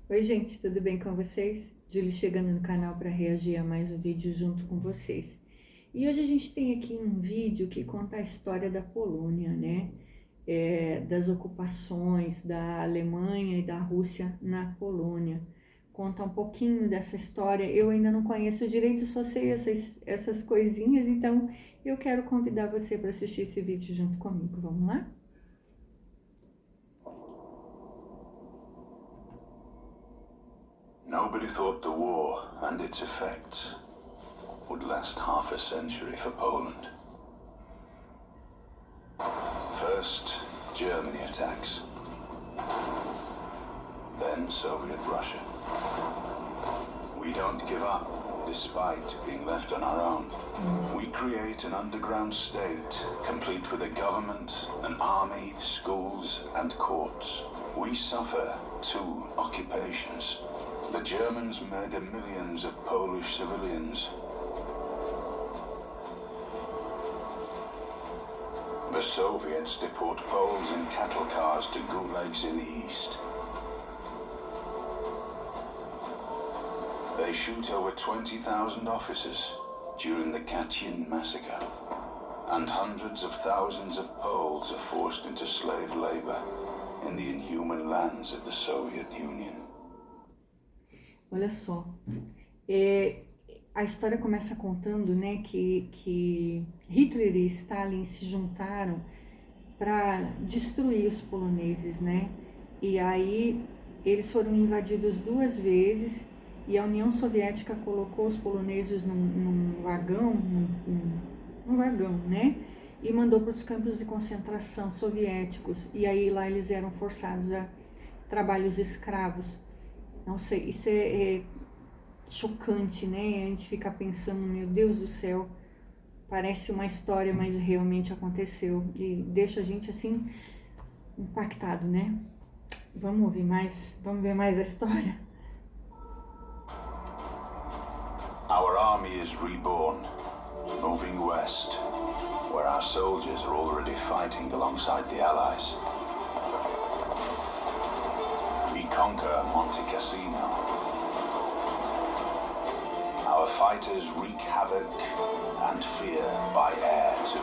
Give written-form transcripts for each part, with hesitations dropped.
Oi gente, tudo bem com vocês? Julie chegando no canal para reagir a mais um vídeo junto com vocês. E hoje a gente tem aqui um vídeo que conta a história da Polônia, né? Das ocupações da Alemanha e da Rússia na Polônia. Conta um pouquinho dessa história. Eu ainda não conheço direito, só sei essas coisinhas, então eu quero convidar você para assistir esse vídeo junto comigo. Vamos lá? Nobody thought the war and its effects would last half a century for Poland. First, Germany attacks. Then Soviet Russia. We don't give up, despite being left on our own. We create an underground state, complete with a government, an army, schools, and courts. We suffer 2 occupations. The Germans murder millions of Polish civilians. The Soviets deport Poles in cattle cars to gulags in the east. They shoot over 20,000 officers during the Katyn massacre, and hundreds of thousands of Poles are forced into slave labor in the inhuman lands of the Soviet Union. Olha só, a história começa contando, né, que Hitler e Stalin se juntaram para destruir os poloneses, né? E aí eles foram invadidos 2 vezes e a União Soviética colocou os poloneses num vagão, né? E mandou para os campos de concentração soviéticos. E aí lá eles eram forçados a trabalhos escravos. Não sei, isso é chocante, né? A gente fica pensando, meu Deus do céu, parece uma história, mas realmente aconteceu. E deixa a gente assim, impactado, né? Vamos ver mais a história. Our army is reborn, moving west, where our soldiers are already fighting alongside the Allies. We conquer Monte Cassino. Our fighters wreak havoc and fear by air too.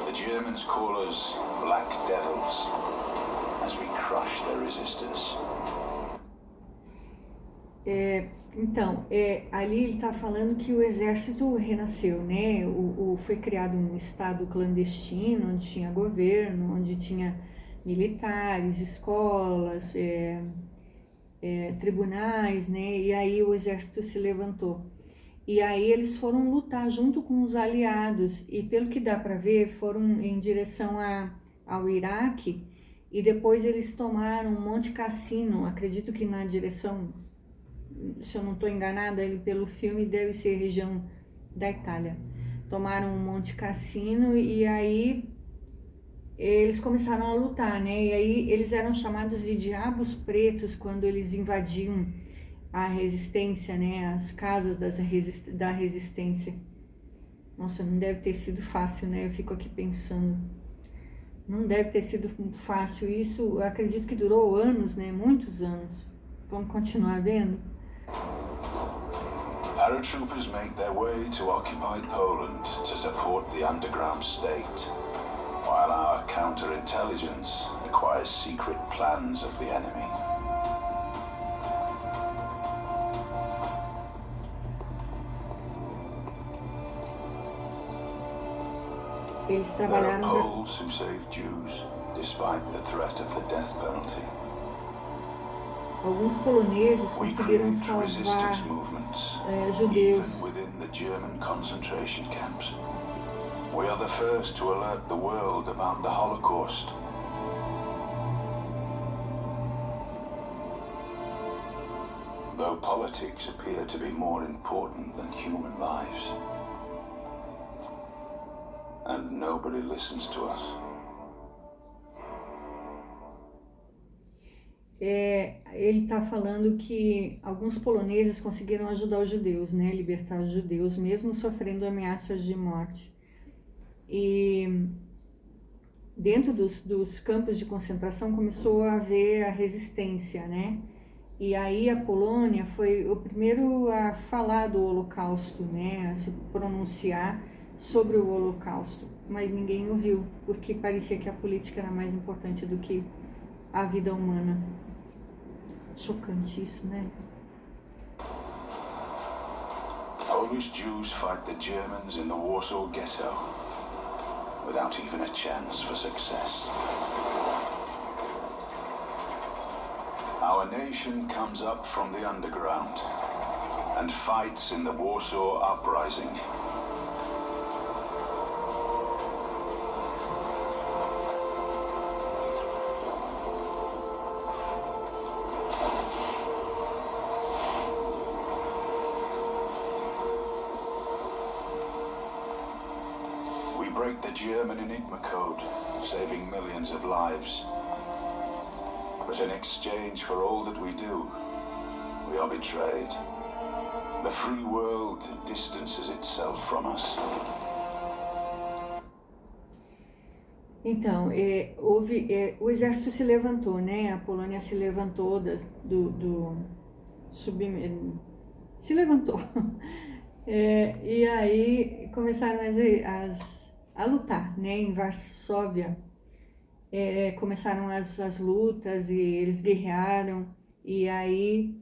The Germans call us Black Devils as we crush their resistance. Então, ali ele está falando que o exército renasceu, né? Foi criado um estado clandestino, onde tinha governo, onde tinha militares, escolas, tribunais, né? E aí o exército se levantou. E aí eles foram lutar junto com os aliados e, pelo que dá para ver, foram em direção ao Iraque e depois eles tomaram Monte Cassino, acredito que na direção, se eu não estou enganada, ele pelo filme deve ser região da Itália. Tomaram Monte Cassino e aí eles começaram a lutar, né? E aí eles eram chamados de diabos pretos quando eles invadiam a resistência, né? As casas da resistência. Nossa, não deve ter sido fácil, né? Eu fico aqui pensando. Não deve ter sido fácil isso. Eu acredito que durou anos, né? Muitos anos. Vamos continuar vendo? Paratroopers make their way to occupied Poland to support the underground state, while our counterintelligence acquires secret plans of the enemy. Eles There are trabalharam pra... Poles who save Jews, despite the threat of the death penalty. Alguns poloneses We conseguiram create salvar resistance movements, judeus. even within the German concentration camps. We are the first to alert the world about the Holocaust. Though politics appear to be more important than human lives. And nobody listens to us. Ele está falando que alguns poloneses conseguiram ajudar os judeus, né, libertar os judeus, mesmo sofrendo ameaças de morte. E dentro dos campos de concentração começou a haver a resistência, né? E aí a Polônia foi o primeiro a falar do Holocausto, né? A se pronunciar sobre o Holocausto, mas ninguém ouviu, porque parecia que a política era mais importante do que a vida humana. Chocante isso, né? Polish Jews fight the Germans in the Warsaw Ghetto without even a chance for success. Our nation comes up from the underground and fights in the Warsaw Uprising. We break the German Enigma code, saving millions of lives. But in exchange for all that we do, we are betrayed. The free world distances itself from us. Então, o exército se levantou, né? A Polônia se levantou se levantou. E aí começaram a lutar, né? Em Varsóvia. Começaram as lutas e eles guerrearam e aí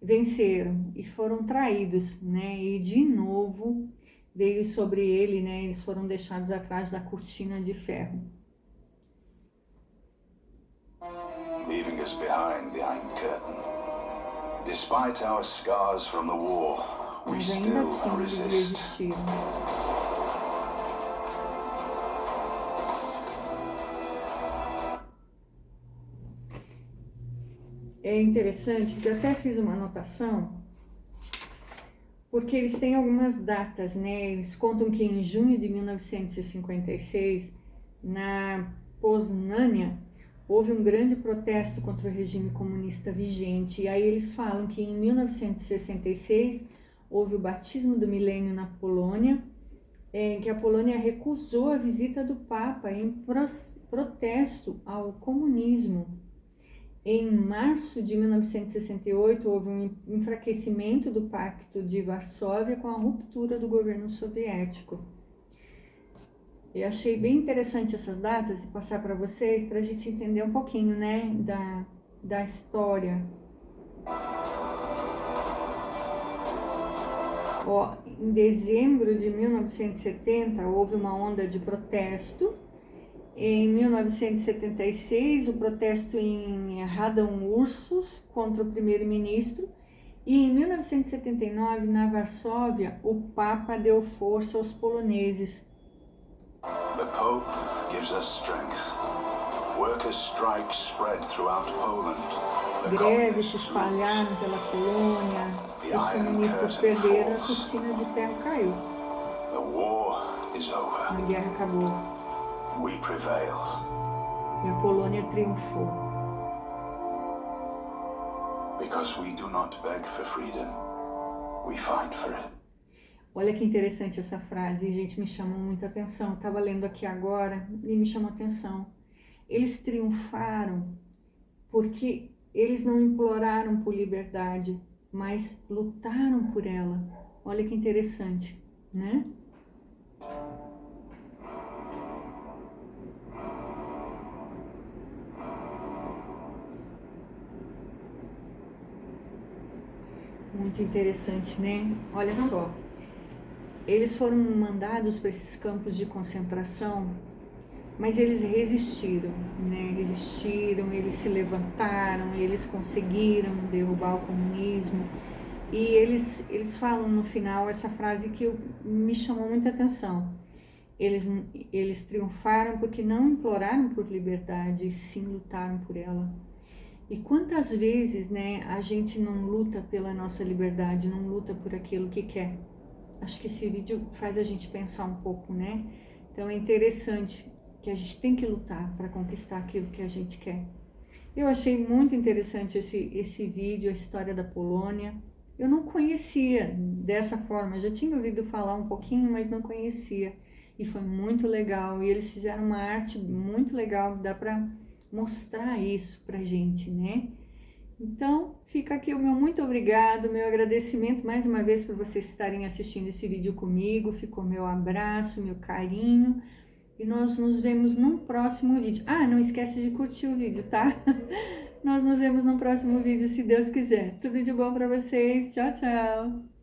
venceram e foram traídos, né? E de novo veio sobre ele, né? Eles foram deixados atrás da cortina de ferro. Leaving us behind the Iron Curtain. Despite our scars from the war, we Mas ainda still assim eles resist. resistiram. É interessante que eu até fiz uma anotação, porque eles têm algumas datas, né? Eles contam que em junho de 1956, na Poznânia, houve um grande protesto contra o regime comunista vigente. E aí eles falam que em 1966 houve o batismo do milênio na Polônia, em que a Polônia recusou a visita do Papa em protesto ao comunismo. Em março de 1968, houve um enfraquecimento do Pacto de Varsóvia com a ruptura do governo soviético. Eu achei bem interessante essas datas e passar para vocês, para a gente entender um pouquinho, né, da história. Em dezembro de 1970, houve uma onda de protesto. Em 1976, o protesto em Radom-Ursus contra o primeiro-ministro. E em 1979, na Varsóvia, o Papa deu força aos poloneses. The Pope gives us strength. Workers' strikes spread throughout Poland. Greves se espalharam pela Polônia. Os comunistas perderam, a cortina de ferro caiu. The war is over. A guerra acabou. We prevail. E a Polônia triunfou. Because we do not beg for freedom, we fight for it. Olha que interessante essa frase, gente, me chamou muita atenção. Estava lendo aqui agora e me chamou a atenção. Eles triunfaram porque eles não imploraram por liberdade, mas lutaram por ela. Olha que interessante, né? Muito interessante, né? Olha só. Eles foram mandados para esses campos de concentração, mas eles resistiram, né? Resistiram, eles se levantaram, eles conseguiram derrubar o comunismo. E eles falam no final essa frase que me chamou muita atenção. Eles triunfaram porque não imploraram por liberdade, e sim lutaram por ela. E quantas vezes, né, a gente não luta pela nossa liberdade, não luta por aquilo que quer? Acho que esse vídeo faz a gente pensar um pouco, né? Então é interessante que a gente tem que lutar para conquistar aquilo que a gente quer. Eu achei muito interessante esse vídeo, a história da Polônia. Eu não conhecia dessa forma, já tinha ouvido falar um pouquinho, mas não conhecia. e foi muito legal. E eles fizeram uma arte muito legal, dá para mostrar isso pra gente, né? Então, fica aqui o meu muito obrigado, meu agradecimento mais uma vez por vocês estarem assistindo esse vídeo comigo. Ficou meu abraço, meu carinho. E nós nos vemos num próximo vídeo. Ah, não esquece de curtir o vídeo, tá? Nós nos vemos no próximo vídeo, se Deus quiser. Tudo de bom pra vocês. Tchau, tchau.